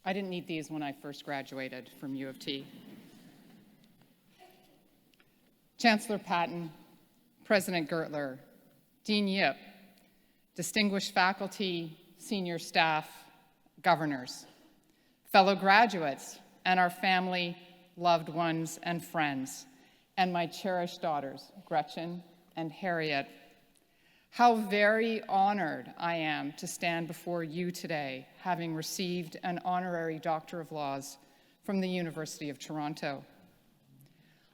I didn't need these when I first graduated from U of T. Chancellor Patton, President Gertler, Dean Yip, distinguished faculty, senior staff, governors, fellow graduates, and our family, loved ones, and friends, and my cherished daughters, Gretchen and Harriet. How very honored I am to stand before you today, having received an honorary Doctor of Laws from the University of Toronto.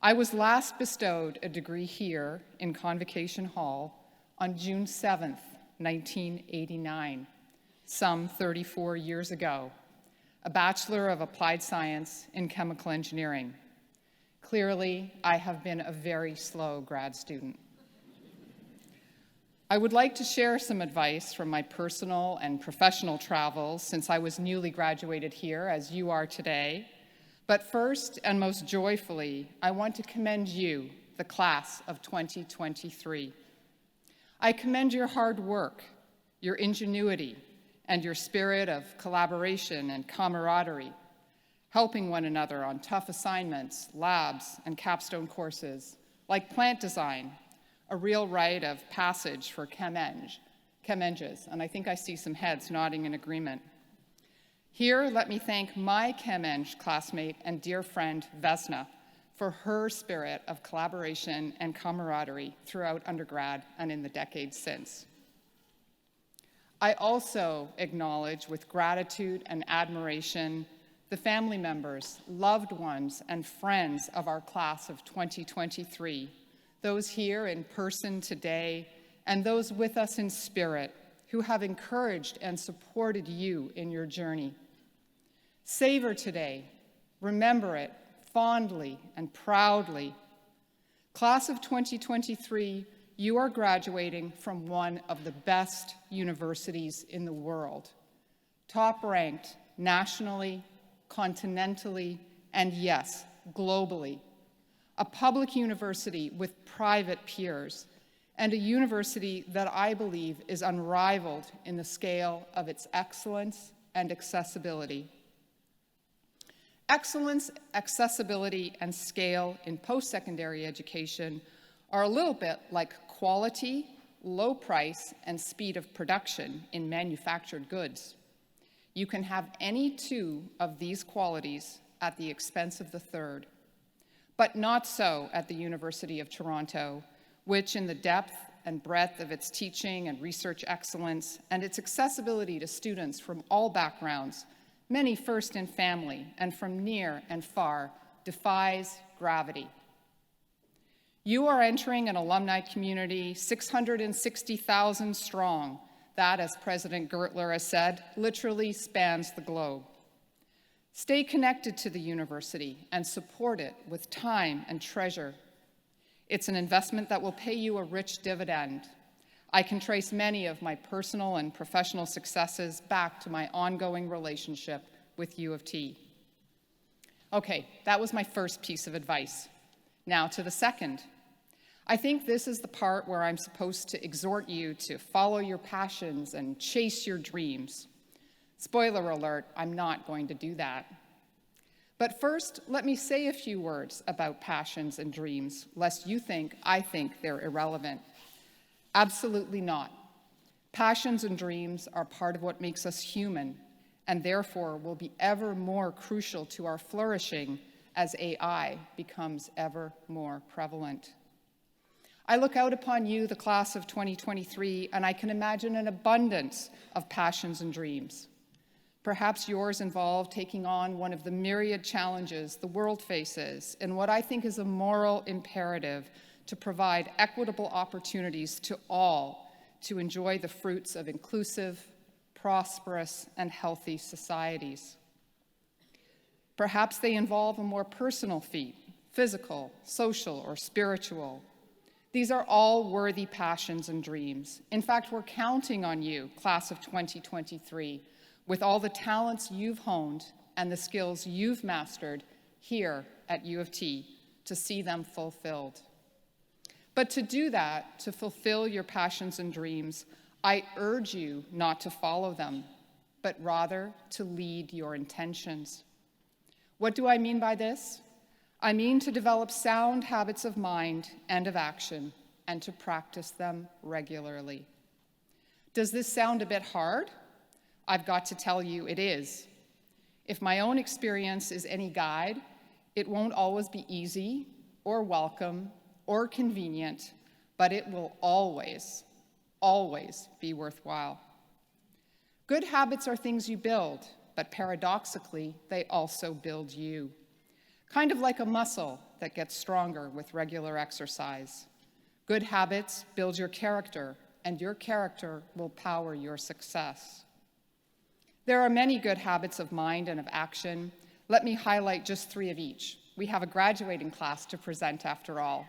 I was last bestowed a degree here in Convocation Hall on June 7th, 1989, some 34 years ago, a Bachelor of Applied Science in Chemical Engineering. Clearly, I have been a very slow grad student. I would like to share some advice from my personal and professional travels since I was newly graduated here, as you are today. But first and most joyfully, I want to commend you, the class of 2023. I commend your hard work, your ingenuity, and your spirit of collaboration and camaraderie, helping one another on tough assignments, labs, and capstone courses, like plant design, a real rite of passage for chem-engs, and I think I see some heads nodding in agreement. Here, let me thank my chem-eng classmate and dear friend, Vesna, for her spirit of collaboration and camaraderie throughout undergrad and in the decades since. I also acknowledge with gratitude and admiration the family members, loved ones, and friends of our class of 2023, those here in person today, and those with us in spirit, who have encouraged and supported you in your journey. Savor today, remember it fondly and proudly. Class of 2023, you are graduating from one of the best universities in the world, top-ranked nationally, continentally, and yes, globally. A public university with private peers, and a university that I believe is unrivaled in the scale of its excellence and accessibility. Excellence, accessibility, and scale in post-secondary education are a little bit like quality, low price, and speed of production in manufactured goods. You can have any two of these qualities at the expense of the third, but not so at the University of Toronto, which in the depth and breadth of its teaching and research excellence and its accessibility to students from all backgrounds, many first in family and from near and far, defies gravity. You are entering an alumni community 660,000 strong that, as President Gertler has said, literally spans the globe. Stay connected to the university and support it with time and treasure. It's an investment that will pay you a rich dividend. I can trace many of my personal and professional successes back to my ongoing relationship with U of T. Okay, that was my first piece of advice. Now to the second. I think this is the part where I'm supposed to exhort you to follow your passions and chase your dreams. Spoiler alert, I'm not going to do that. But first, let me say a few words about passions and dreams, lest you think I think they're irrelevant. Absolutely not. Passions and dreams are part of what makes us human, and therefore will be ever more crucial to our flourishing as AI becomes ever more prevalent. I look out upon you, the class of 2023, and I can imagine an abundance of passions and dreams. Perhaps yours involve taking on one of the myriad challenges the world faces in what I think is a moral imperative to provide equitable opportunities to all to enjoy the fruits of inclusive, prosperous, and healthy societies. Perhaps they involve a more personal feat, physical, social, or spiritual. These are all worthy passions and dreams. In fact, we're counting on you, class of 2023, with all the talents you've honed and the skills you've mastered here at U of T to see them fulfilled. But to do that, to fulfill your passions and dreams, I urge you not to follow them. but rather to lead your intentions. What do I mean by this? I mean to develop sound habits of mind and of action, and to practice them regularly. Does this sound a bit hard? I've got to tell you it is. If my own experience is any guide, it won't always be easy or welcome or convenient, but it will always, always be worthwhile. Good habits are things you build, but paradoxically, they also build you. Kind of like a muscle that gets stronger with regular exercise. Good habits build your character, and your character will power your success. There are many good habits of mind and of action. Let me highlight just 3 of each. We have a graduating class to present after all.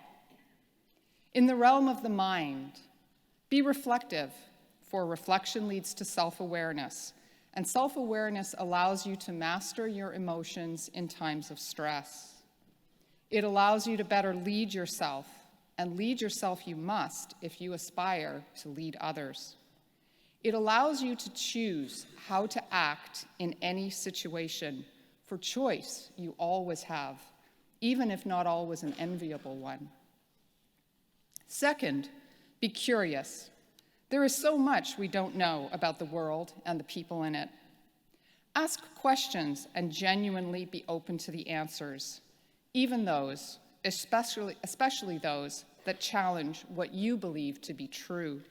In the realm of the mind, be reflective, for reflection leads to self-awareness, and self-awareness allows you to master your emotions in times of stress. It allows you to better lead yourself, and lead yourself you must if you aspire to lead others. It allows you to choose how to act in any situation, for choice you always have, even if not always an enviable one. Second, be curious. There is so much we don't know about the world and the people in it. Ask questions and genuinely be open to the answers, even those, especially those that challenge what you believe to be true.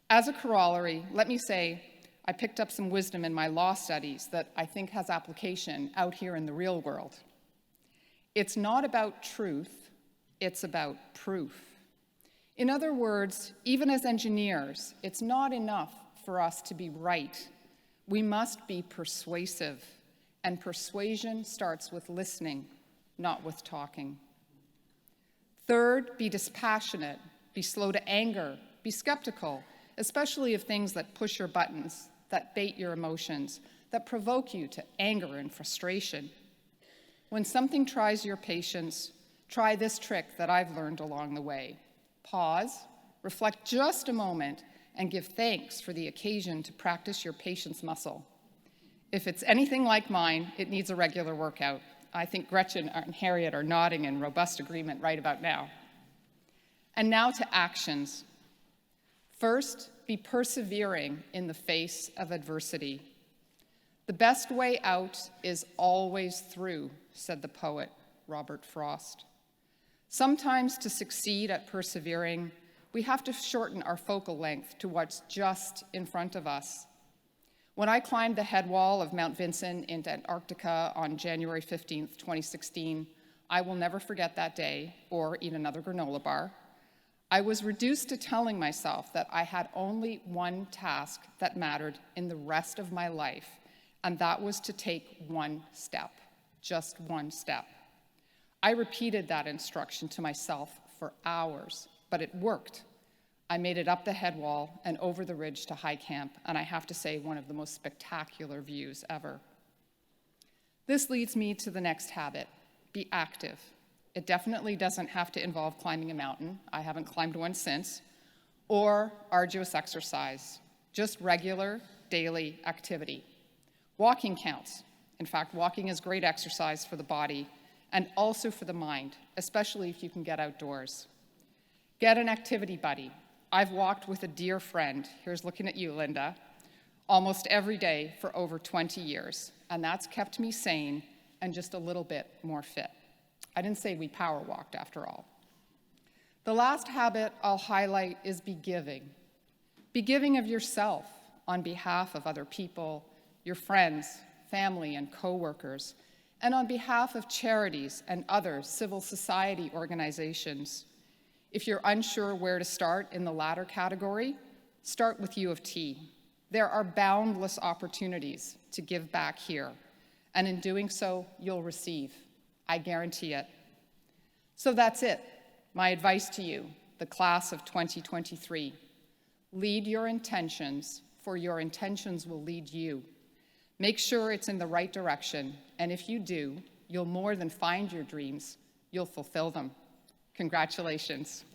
As a corollary, let me say I picked up some wisdom in my law studies that I think has application out here in the real world. It's not about truth, it's about proof. In other words, even as engineers, it's not enough for us to be right. We must be persuasive, and persuasion starts with listening, not with talking. Third, be dispassionate, be slow to anger, be skeptical, especially of things that push your buttons, that bait your emotions, that provoke you to anger and frustration. When something tries your patience, try this trick that I've learned along the way. Pause, reflect just a moment, and give thanks for the occasion to practice your patience muscle. If it's anything like mine, it needs a regular workout. I think Gretchen and Harriet are nodding in robust agreement right about now. And now to actions. First, be persevering in the face of adversity. The best way out is always through, said the poet Robert Frost. Sometimes to succeed at persevering, we have to shorten our focal length to what's just in front of us. When I climbed the head wall of Mount Vinson in Antarctica on January 15th, 2016, I will never forget that day or eat another granola bar. I was reduced to telling myself that I had only one task that mattered in the rest of my life, and that was to take one step, just one step. I repeated that instruction to myself for hours, but it worked. I made it up the head wall and over the ridge to high camp, and I have to say, one of the most spectacular views ever. This leads me to the next habit, be active. It definitely doesn't have to involve climbing a mountain. I haven't climbed one since, or arduous exercise, just regular daily activity. Walking counts. In fact, walking is great exercise for the body and also for the mind, especially if you can get outdoors. Get an activity buddy. I've walked with a dear friend, here's looking at you, Linda, almost every day for over 20 years, and that's kept me sane and just a little bit more fit. I didn't say we power walked after all. The last habit I'll highlight is be giving. Be giving of yourself on behalf of other people, your friends, family, and coworkers, and on behalf of charities and other civil society organizations. If you're unsure where to start in the latter category, start with U of T. There are boundless opportunities to give back here, and in doing so, you'll receive. I guarantee it. So that's it. My advice to you, the class of 2023. Lead your intentions, for your intentions will lead you. Make sure it's in the right direction, and if you do, you'll more than find your dreams, you'll fulfill them. Congratulations.